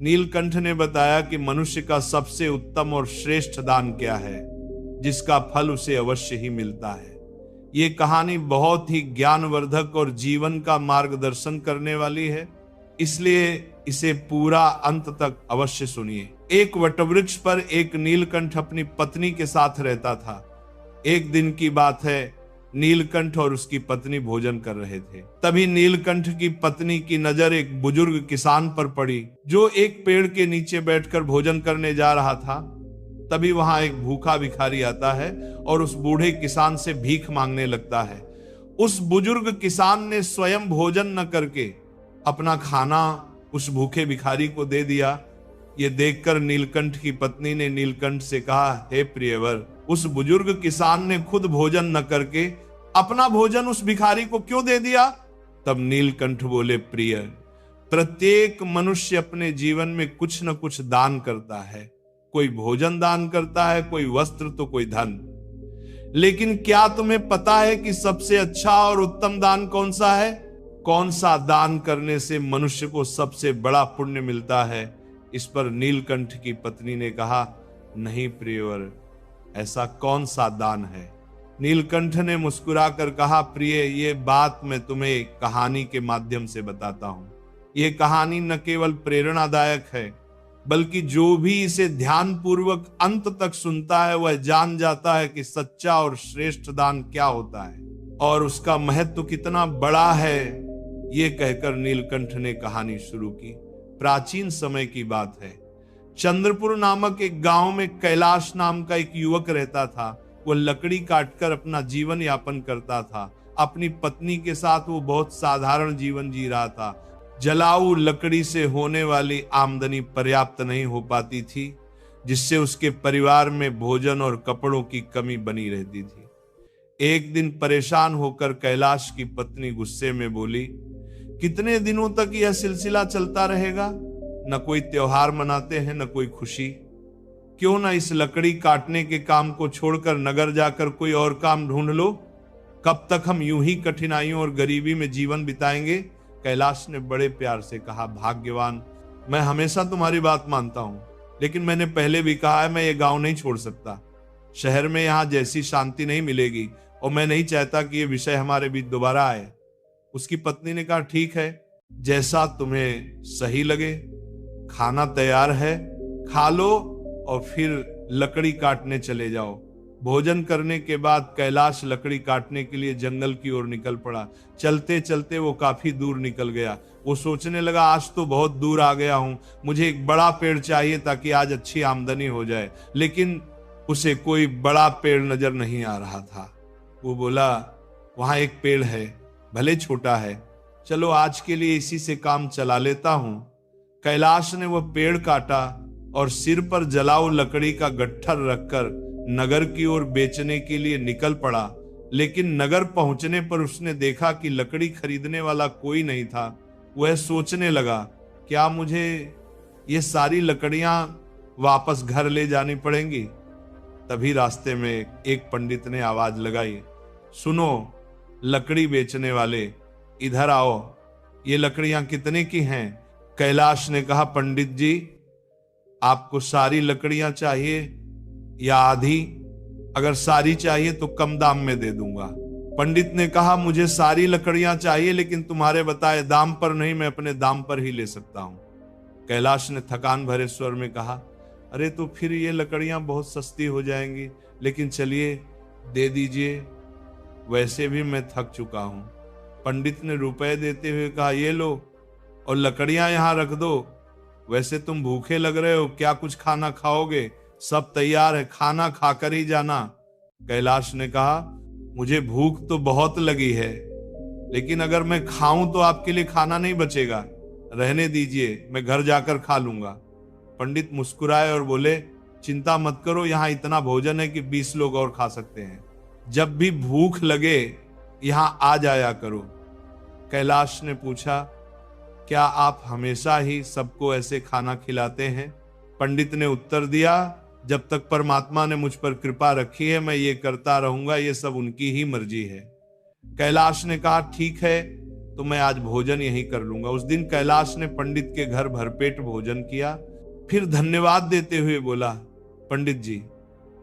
नीलकंठ ने बताया कि मनुष्य का सबसे उत्तम और श्रेष्ठ दान क्या है, जिसका फल उसे अवश्य ही मिलता है। ये कहानी बहुत ही ज्ञानवर्धक और जीवन का मार्गदर्शन करने वाली है, इसलिए इसे पूरा अंत तक अवश्य सुनिए। एक वटवृक्ष पर एक नीलकंठ अपनी पत्नी के साथ रहता था। एक दिन की बात है, नीलकंठ और उसकी पत्नी भोजन कर रहे थे। तभी नीलकंठ की पत्नी की नजर एक बुजुर्ग किसान पर पड़ी, जो एक पेड़ के नीचे बैठकर भोजन करने जा रहा था। तभी वहां एक भूखा भिखारी आता है और उस बूढ़े किसान से भीख मांगने लगता है। उस बुजुर्ग किसान ने स्वयं भोजन न करके अपना खाना उस भूखे भिखारी को दे दिया। ये देखकर नीलकंठ की पत्नी ने नीलकंठ से कहा, हे प्रियवर, उस बुजुर्ग किसान ने खुद भोजन न करके अपना भोजन उस भिखारी को क्यों दे दिया? तब नीलकंठ बोले, प्रिय, प्रत्येक मनुष्य अपने जीवन में कुछ न कुछ दान करता है। कोई भोजन दान करता है, कोई वस्त्र तो कोई धन। लेकिन क्या तुम्हें पता है कि सबसे अच्छा और उत्तम दान कौन सा है? कौन सा दान करने से मनुष्य को सबसे बड़ा पुण्य मिलता है? इस पर नीलकंठ की पत्नी ने कहा, नहीं प्रियवर, ऐसा कौन सा दान है? नीलकंठ ने मुस्कुराकर कहा, प्रिय, ये बात मैं तुम्हें एक कहानी के माध्यम से बताता हूं। ये कहानी न केवल प्रेरणादायक है, बल्कि जो भी इसे ध्यान पूर्वक अंत तक सुनता है वह जान जाता है कि सच्चा और श्रेष्ठ दान क्या होता है और उसका महत्व कितना बड़ा है। ये कहकर नीलकंठ ने कहानी शुरू की। प्राचीन समय की बात है। चंद्रपुर नामक एक गांव में कैलाश नाम का एक युवक रहता था। वह लकड़ी काटकर अपना जीवन यापन करता था। अपनी पत्नी के साथ वो बहुत साधारण जीवन जी रहा था। जलाऊ लकड़ी से होने वाली आमदनी पर्याप्त नहीं हो पाती थी, जिससे उसके परिवार में भोजन और कपड़ों की कमी बनी रहती थी। एक दिन परेशान होकर कैलाश की पत्नी गुस्से में बोली, कितने दिनों तक यह सिलसिला चलता रहेगा? न कोई त्योहार मनाते हैं, न कोई खुशी। क्यों न इस लकड़ी काटने के काम को छोड़कर नगर जाकर कोई और काम ढूंढ लो? कब तक हम यूं ही कठिनाइयों और गरीबी में जीवन बिताएंगे? कैलाश ने बड़े प्यार से कहा, भाग्यवान, मैं हमेशा तुम्हारी बात मानता हूं, लेकिन मैंने पहले भी कहा है, मैं ये गांव नहीं छोड़ सकता। शहर में यहां जैसी शांति नहीं मिलेगी और मैं नहीं चाहता कि ये विषय हमारे बीच दोबारा आए। उसकी पत्नी ने कहा, ठीक है, जैसा तुम्हें सही लगे। खाना तैयार है, खा लो और फिर लकड़ी काटने चले जाओ। भोजन करने के बाद कैलाश लकड़ी काटने के लिए जंगल की ओर निकल पड़ा। चलते चलते वो काफी दूर निकल गया। वो सोचने लगा, आज तो बहुत दूर आ गया हूं, मुझे एक बड़ा पेड़ चाहिए ताकि आज अच्छी आमदनी हो जाए। लेकिन उसे कोई बड़ा पेड़ नजर नहीं आ रहा था। वो बोला, वहां एक पेड़ है, भले छोटा है, चलो आज के लिए इसी से काम चला लेता हूं। कैलाश ने वह पेड़ काटा और सिर पर जलाऊ लकड़ी का गट्ठर रखकर नगर की ओर बेचने के लिए निकल पड़ा। लेकिन नगर पहुंचने पर उसने देखा कि लकड़ी खरीदने वाला कोई नहीं था। वह सोचने लगा, क्या मुझे ये सारी लकड़ियां वापस घर ले जानी पड़ेंगी? तभी रास्ते में एक पंडित ने आवाज लगाई, सुनो लकड़ी बेचने वाले, इधर आओ, ये लकड़ियां कितने की हैं? कैलाश ने कहा, पंडित जी, आपको सारी लकड़ियां चाहिए या आधी? अगर सारी चाहिए तो कम दाम में दे दूंगा। पंडित ने कहा, मुझे सारी लकड़ियां चाहिए, लेकिन तुम्हारे बताए दाम पर नहीं, मैं अपने दाम पर ही ले सकता हूं। कैलाश ने थकान भरे स्वर में कहा, अरे तो फिर ये लकड़ियां बहुत सस्ती हो जाएंगी, लेकिन चलिए दे दीजिए, वैसे भी मैं थक चुका हूं। पंडित ने रुपए देते हुए कहा, ये लो और लकड़ियां यहां रख दो। वैसे तुम भूखे लग रहे हो, क्या कुछ खाना खाओगे? सब तैयार है, खाना खाकर ही जाना। कैलाश ने कहा, मुझे भूख तो बहुत लगी है, लेकिन अगर मैं खाऊं तो आपके लिए खाना नहीं बचेगा। रहने दीजिए, मैं घर जाकर खा लूंगा। पंडित मुस्कुराए और बोले, चिंता मत करो, यहाँ इतना भोजन है कि 20 लोग और खा सकते हैं। जब भी भूख लगे यहाँ आ जाया करो। कैलाश ने पूछा, क्या आप हमेशा ही सबको ऐसे खाना खिलाते हैं? पंडित ने उत्तर दिया, जब तक परमात्मा ने मुझ पर कृपा रखी है मैं ये करता रहूंगा, ये सब उनकी ही मर्जी है। कैलाश ने कहा, ठीक है, तो मैं आज भोजन यहीं कर लूंगा। उस दिन कैलाश ने पंडित के घर भरपेट भोजन किया, फिर धन्यवाद देते हुए बोला, पंडित जी,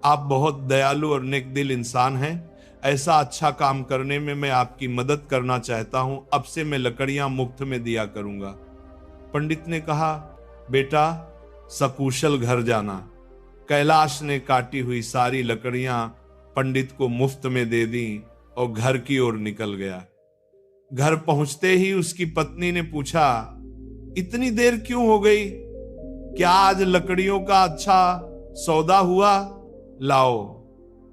आप बहुत दयालु और नेकदिल इंसान हैं। ऐसा अच्छा काम करने में मैं आपकी मदद करना चाहता हूं। अब से मैं लकड़ियां मुफ्त में दिया करूंगा। पंडित ने कहा, बेटा सकुशल घर जाना। कैलाश ने काटी हुई सारी लकड़ियां पंडित को मुफ्त में दे दी और घर की ओर निकल गया। घर पहुंचते ही उसकी पत्नी ने पूछा, इतनी देर क्यों हो गई? क्या आज लकड़ियों का अच्छा सौदा हुआ? लाओ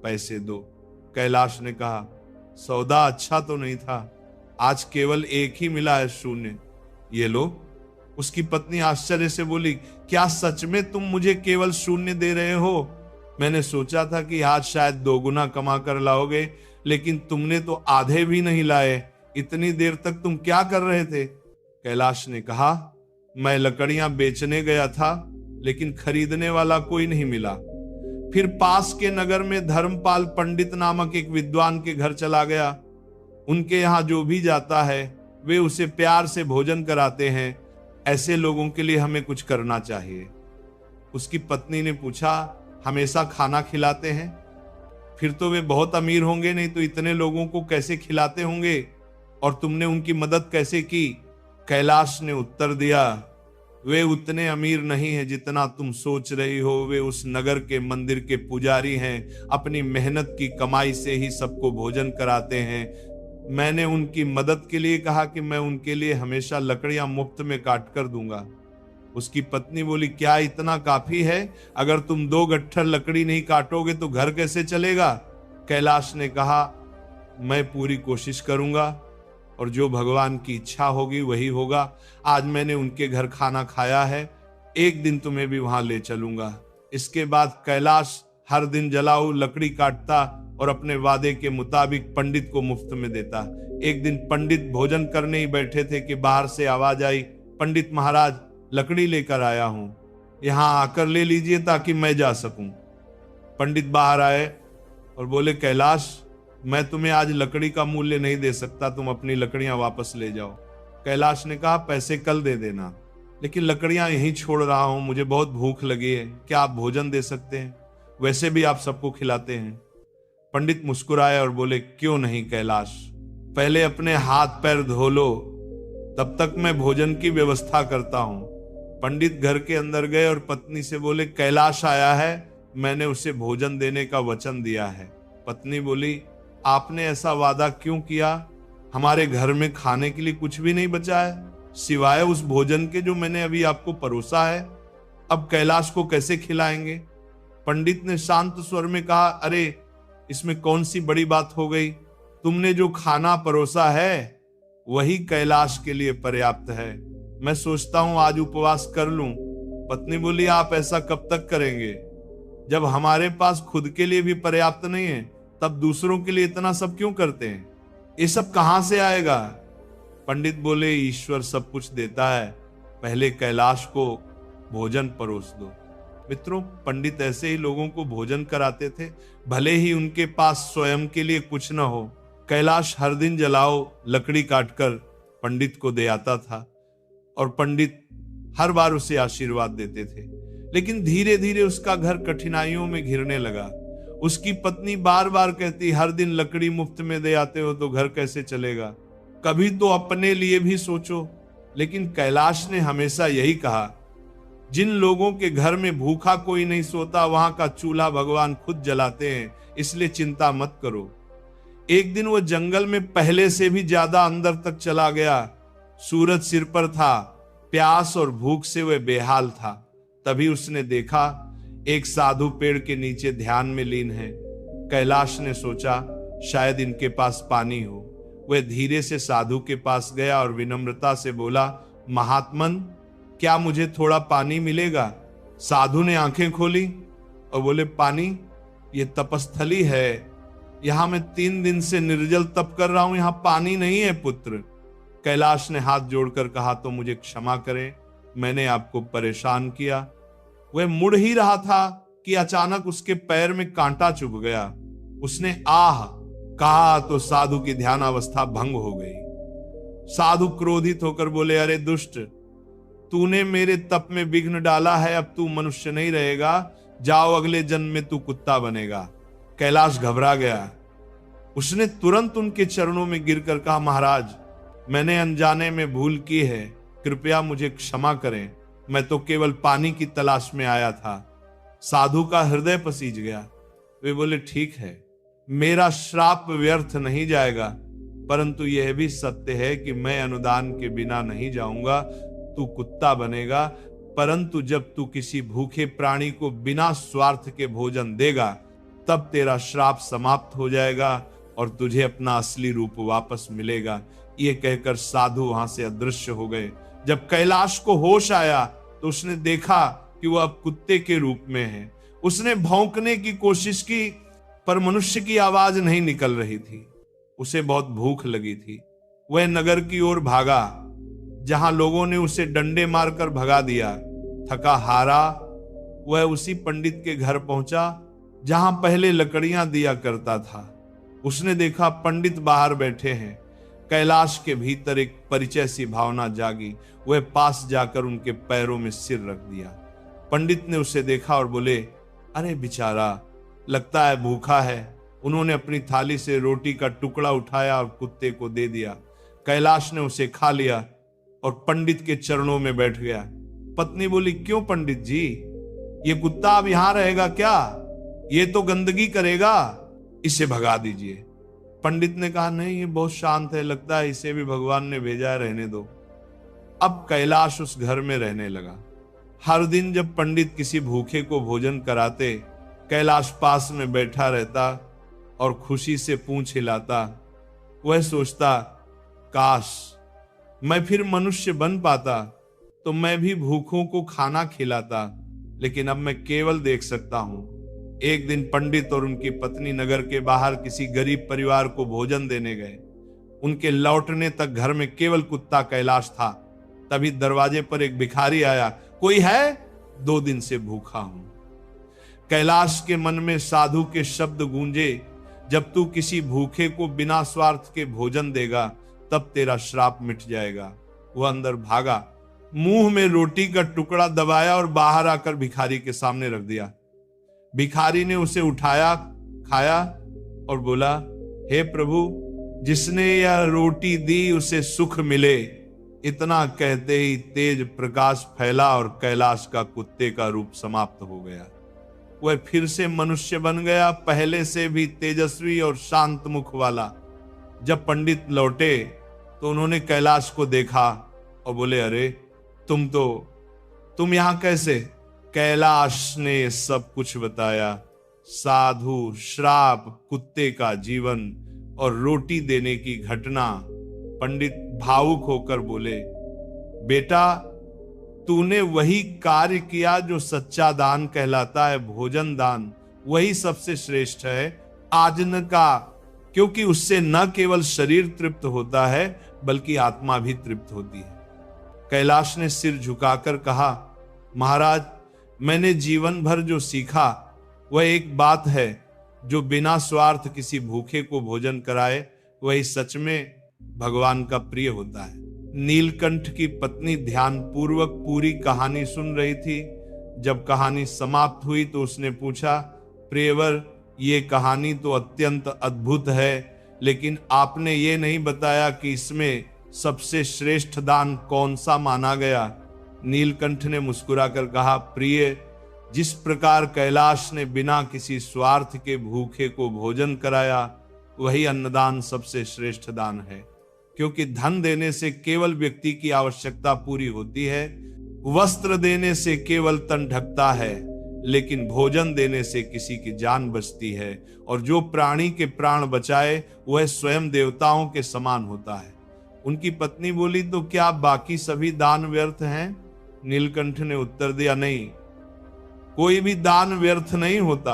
पैसे दो। कैलाश ने कहा, सौदा अच्छा तो नहीं था, आज केवल एक ही मिला है, शून्य। ये लो। उसकी पत्नी आश्चर्य से बोली, क्या सच में तुम मुझे केवल शून्य दे रहे हो? मैंने सोचा था कि आज शायद 2 गुना कमा कर लाओगे, लेकिन तुमने तो आधे भी नहीं लाए। इतनी देर तक तुम क्या कर रहे थे? कैलाश ने कहा, मैं लकड़ियां बेचने गया था, लेकिन खरीदने वाला कोई नहीं मिला। फिर पास के नगर में धर्मपाल पंडित नामक एक विद्वान के घर चला गया। उनके यहाँ जो भी जाता है वे उसे प्यार से भोजन कराते हैं। ऐसे लोगों के लिए हमें कुछ करना चाहिए। उसकी पत्नी ने पूछा, हमेशा खाना खिलाते हैं? फिर तो वे बहुत अमीर होंगे, नहीं तो इतने लोगों को कैसे खिलाते होंगे? और तुमने उनकी मदद कैसे की? कैलाश ने उत्तर दिया, वे उतने अमीर नहीं हैं जितना तुम सोच रही हो। वे उस नगर के मंदिर के पुजारी हैं। अपनी मेहनत की कमाई से ही सबको भोजन कराते हैं। मैंने उनकी मदद के लिए कहा कि मैं उनके लिए हमेशा लकड़ियां मुफ्त में काट कर दूंगा। उसकी पत्नी बोली, क्या इतना काफी है? अगर तुम 2 गट्ठर लकड़ी नहीं काटोगे तो घर कैसे चलेगा? कैलाश ने कहा, मैं पूरी कोशिश करूंगा और जो भगवान की इच्छा होगी वही होगा। आज मैंने उनके घर खाना खाया है, एक दिन तुम्हें भी वहां ले चलूंगा। इसके बाद कैलाश हर दिन जलाऊ लकड़ी काटता और अपने वादे के मुताबिक पंडित को मुफ्त में देता। एक दिन पंडित भोजन करने ही बैठे थे कि बाहर से आवाज आई, पंडित महाराज, लकड़ी लेकर आया हूं, यहां आकर ले लीजिए ताकि मैं जा सकूं। पंडित बाहर आए और बोले, कैलाश, मैं तुम्हें आज लकड़ी का मूल्य नहीं दे सकता, तुम अपनी लकड़ियां वापस ले जाओ। कैलाश ने कहा, पैसे कल दे देना, लेकिन लकड़ियां यहीं छोड़ रहा हूं, मुझे बहुत भूख लगी है, क्या आप भोजन दे सकते हैं? वैसे भी आप सबको खिलाते हैं। पंडित मुस्कुराए और बोले, क्यों नहीं कैलाश, पहले अपने हाथ पैर धो लो, तब तक मैं भोजन की व्यवस्था करता हूं। पंडित घर के अंदर गए और पत्नी से बोले, कैलाश आया है, मैंने उसे भोजन देने का वचन दिया है। पत्नी बोली, आपने ऐसा वादा क्यों किया? हमारे घर में खाने के लिए कुछ भी नहीं बचा है सिवाय उस भोजन के जो मैंने अभी आपको परोसा है। अब कैलाश को कैसे खिलाएंगे? पंडित ने शांत स्वर में कहा, अरे इसमें कौन सी बड़ी बात हो गई? तुमने जो खाना परोसा है वही कैलाश के लिए पर्याप्त है। मैं सोचता हूं आज उपवास कर लूं। पत्नी बोली, आप ऐसा कब तक करेंगे? जब हमारे पास खुद के लिए भी पर्याप्त नहीं है तब दूसरों के लिए इतना सब क्यों करते हैं? ये सब कहां से आएगा? पंडित बोले, ईश्वर सब कुछ देता है, पहले कैलाश को भोजन परोस दो। मित्रों, पंडित ऐसे ही लोगों को भोजन कराते थे, भले ही उनके पास स्वयं के लिए कुछ न हो। कैलाश हर दिन जलाओ लकड़ी काटकर पंडित को दे आता था और पंडित हर बार उसे आशीर्वाद देते थे। लेकिन धीरे धीरे उसका घर कठिनाइयों में घिरने लगा। उसकी पत्नी बार बार कहती, हर दिन लकड़ी मुफ्त में दे आते हो तो घर कैसे चलेगा? कभी तो अपने लिए भी सोचो। लेकिन कैलाश ने हमेशा यही कहा, जिन लोगों के घर में भूखा कोई नहीं सोता वहां का चूल्हा भगवान खुद जलाते हैं, इसलिए चिंता मत करो। एक दिन वो जंगल में पहले से भी ज्यादा अंदर तक चला गया। सूरज सिर पर था, प्यास और भूख से वह बेहाल था। तभी उसने देखा एक साधु पेड़ के नीचे ध्यान में लीन है। कैलाश ने सोचा शायद इनके पास पानी हो। वह धीरे से साधु के पास गया और विनम्रता से बोला, महात्मन, क्या मुझे थोड़ा पानी मिलेगा? साधु ने आंखें खोली और बोले, पानी? ये तपस्थली है, यहां मैं 3 दिन से निर्जल तप कर रहा हूं, यहां पानी नहीं है पुत्र। कैलाश ने हाथ जोड़कर कहा, तो मुझे क्षमा करें, मैंने आपको परेशान किया। वह मुड़ ही रहा था कि अचानक उसके पैर में कांटा चुभ गया। उसने आह कहा तो साधु की ध्यानावस्था भंग हो गई। साधु क्रोधित होकर बोले, अरे दुष्ट, तूने मेरे तप में विघ्न डाला है, अब तू मनुष्य नहीं रहेगा, जाओ अगले जन्म में तू कुत्ता बनेगा। कैलाश घबरा गया। उसने तुरंत उनके चरणों में गिरकर कहा, महाराज, मैंने अनजाने में भूल की है, कृपया मुझे क्षमा करें, मैं तो केवल पानी की तलाश में आया था। साधु का हृदय पसीज गया। वे बोले, ठीक है, मेरा श्राप व्यर्थ नहीं जाएगा, परंतु यह भी सत्य है कि मैं अनुदान के बिना नहीं जाऊंगा, तू कुत्ता बनेगा, परंतु जब तू किसी भूखे प्राणी को बिना स्वार्थ के भोजन देगा तब तेरा श्राप समाप्त हो जाएगा और तुझे अपना असली रूप वापस मिलेगा। ये कहकर साधु वहां से अदृश्य हो गए। जब कैलाश को होश आया तो उसने देखा कि वह अब कुत्ते के रूप में है। उसने भौंकने की कोशिश की पर मनुष्य की आवाज नहीं निकल रही थी। उसे बहुत भूख लगी थी। वह नगर की ओर भागा, जहां लोगों ने उसे डंडे मारकर भगा दिया। थका हारा वह उसी पंडित के घर पहुंचा जहां पहले लकड़ियां दिया करता था। उसने देखा पंडित बाहर बैठे हैं। कैलाश के भीतर एक परिचय सी भावना जागी। वह पास जाकर उनके पैरों में सिर रख दिया। पंडित ने उसे देखा और बोले, अरे बेचारा, लगता है भूखा है। उन्होंने अपनी थाली से रोटी का टुकड़ा उठाया और कुत्ते को दे दिया। कैलाश ने उसे खा लिया और पंडित के चरणों में बैठ गया। पत्नी बोली, क्यों पंडित जी, ये कुत्ता अब यहां रहेगा क्या? ये तो गंदगी करेगा, इसे भगा दीजिए। पंडित ने कहा, नहीं, ये बहुत शांत है, लगता है इसे भी भगवान ने भेजा है, रहने दो। अब कैलाश उस घर में रहने लगा। हर दिन जब पंडित किसी भूखे को भोजन कराते, कैलाश पास में बैठा रहता और खुशी से पूंछ हिलाता। वह सोचता, काश मैं फिर मनुष्य बन पाता तो मैं भी भूखों को खाना खिलाता, लेकिन अब मैं केवल देख सकता हूं। एक दिन पंडित और उनकी पत्नी नगर के बाहर किसी गरीब परिवार को भोजन देने गए। उनके लौटने तक घर में केवल कुत्ता कैलाश था। तभी दरवाजे पर एक भिखारी आया। कोई है? 2 दिन से भूखा हूं। कैलाश के मन में साधु के शब्द गूंजे, जब तू किसी भूखे को बिना स्वार्थ के भोजन देगा तब तेरा श्राप मिट जाएगा। वह अंदर भागा, मुंह में रोटी का टुकड़ा दबाया और बाहर आकर भिखारी के सामने रख दिया। भिखारी ने उसे उठाया, खाया और बोला, हे प्रभु, जिसने यह रोटी दी उसे सुख मिले। इतना कहते ही तेज प्रकाश फैला और कैलाश का कुत्ते का रूप समाप्त हो गया। वह फिर से मनुष्य बन गया, पहले से भी तेजस्वी और शांत मुख वाला। जब पंडित लौटे तो उन्होंने कैलाश को देखा और बोले, अरे तुम यहां कैसे? कैलाश ने सब कुछ बताया। साधु, श्राप, कुत्ते का जीवन और रोटी देने की घटना। पंडित भावुक होकर बोले, बेटा, तूने वही कार्य किया जो सच्चा दान कहलाता है, भोजन दान। वही सबसे श्रेष्ठ है आजन का, क्योंकि उससे न केवल शरीर तृप्त होता है बल्कि आत्मा भी तृप्त होती है। कैलाश ने सिर झुकाकर कहा, महाराज, मैंने जीवन भर जो सीखा वह एक बात है, जो बिना स्वार्थ किसी भूखे को भोजन कराए वही सच में भगवान का प्रिय होता है। नीलकंठ की पत्नी ध्यानपूर्वक पूरी कहानी सुन रही थी। जब कहानी समाप्त हुई तो उसने पूछा, प्रियवर, ये कहानी तो अत्यंत अद्भुत है, लेकिन आपने ये नहीं बताया कि इसमें सबसे श्रेष्ठ दान कौन सा माना गया। नीलकंठ ने मुस्कुराकर कहा, प्रिय, जिस प्रकार कैलाश ने बिना किसी स्वार्थ के भूखे को भोजन कराया, वही अन्नदान सबसे श्रेष्ठ दान है। क्योंकि धन देने से केवल व्यक्ति की आवश्यकता पूरी होती है, वस्त्र देने से केवल तन ढकता है, लेकिन भोजन देने से किसी की जान बचती है। और जो प्राणी के प्राण बचाए वह स्वयं देवताओं के समान होता है। उनकी पत्नी बोली, तो क्या बाकी सभी दान व्यर्थ हैं? नीलकंठ ने उत्तर दिया, नहीं, कोई भी दान व्यर्थ नहीं होता।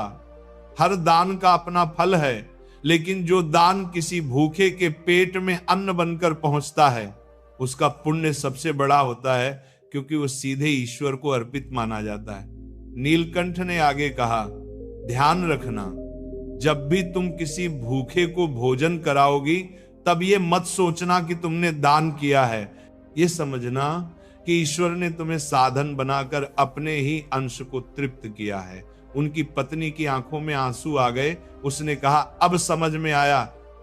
हर दान का अपना फल है, लेकिन जो दान किसी भूखे के पेट में अन्न बनकर पहुंचता है उसका पुण्य सबसे बड़ा होता है, क्योंकि वो सीधे ईश्वर को अर्पित माना जाता है। नीलकंठ ने आगे कहा, ध्यान रखना, जब भी तुम किसी भूखे को भोजन कराओगी तब ये मत सोचना कि तुमने दान किया है। ये समझना कि ईश्वर ने तुम्हें साधन बनाकर अपने ही अंश को तृप्त किया है। उनकी पत्नी की आंखों में आंसू आ गए। उसने कहा, अब समझ में आया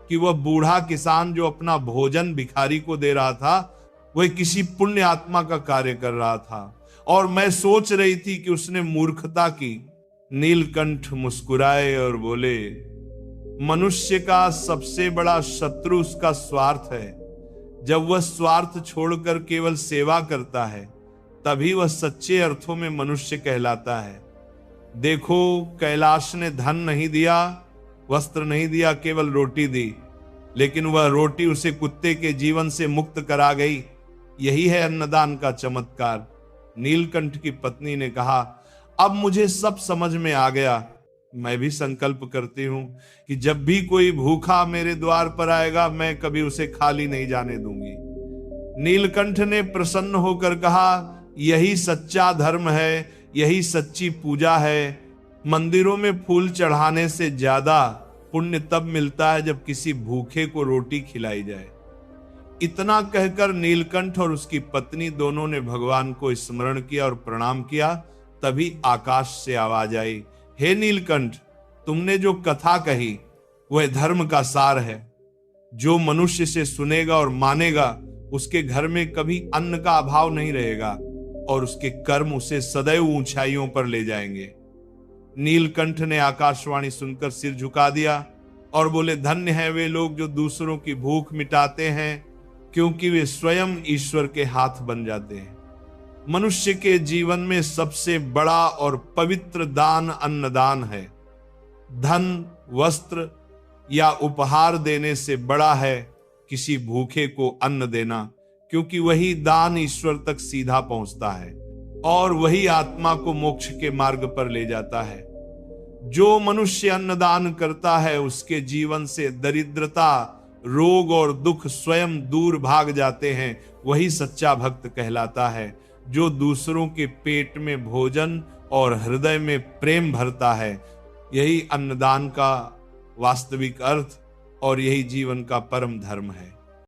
कि वह बूढ़ा किसान जो अपना भोजन भिखारी को दे रहा था, वह किसी पुण्य आत्मा का कार्य कर रहा था, और मैं सोच रही थी कि उसने मूर्खता की। नीलकंठ मुस्कुराए और बोले, मनुष्य का सबसे बड़ा शत्रु उसका स्वार्थ है। जब वह स्वार्थ छोड़कर केवल सेवा करता है, तभी वह सच्चे अर्थों में मनुष्य कहलाता है। देखो, कैलाश ने धन नहीं दिया, वस्त्र नहीं दिया, केवल रोटी दी, लेकिन वह रोटी उसे कुत्ते के जीवन से मुक्त करा गई। यही है अन्नदान का चमत्कार। नीलकंठ की पत्नी ने कहा, अब मुझे सब समझ में आ गया। मैं भी संकल्प करती हूं कि जब भी कोई भूखा मेरे द्वार पर आएगा, मैं कभी उसे खाली नहीं जाने दूंगी। नीलकंठ ने प्रसन्न होकर कहा, यही सच्चा धर्म है, यही सच्ची पूजा है। मंदिरों में फूल चढ़ाने से ज्यादा पुण्य तब मिलता है जब किसी भूखे को रोटी खिलाई जाए। इतना कहकर नीलकंठ और उसकी पत्नी दोनों ने भगवान को स्मरण किया और प्रणाम किया। तभी आकाश से आवाज आई, हे नीलकंठ, तुमने जो कथा कही वह धर्म का सार है। जो मनुष्य से सुनेगा और मानेगा, उसके घर में कभी अन्न का अभाव नहीं रहेगा और उसके कर्म उसे सदैव ऊंचाइयों पर ले जाएंगे। नीलकंठ ने आकाशवाणी सुनकर सिर झुका दिया और बोले, धन्य है वे लोग जो दूसरों की भूख मिटाते हैं, क्योंकि वे स्वयं ईश्वर के हाथ बन जाते हैं। मनुष्य के जीवन में सबसे बड़ा और पवित्र दान अन्नदान है। धन, वस्त्र या उपहार देने से बड़ा है किसी भूखे को अन्न देना, क्योंकि वही दान ईश्वर तक सीधा पहुंचता है और वही आत्मा को मोक्ष के मार्ग पर ले जाता है। जो मनुष्य अन्नदान करता है, उसके जीवन से दरिद्रता, रोग और दुख स्वयं दूर भाग जाते हैं। वही सच्चा भक्त कहलाता है, जो दूसरों के पेट में भोजन और हृदय में प्रेम भरता है। यही अन्नदान का वास्तविक अर्थ और यही जीवन का परम धर्म है।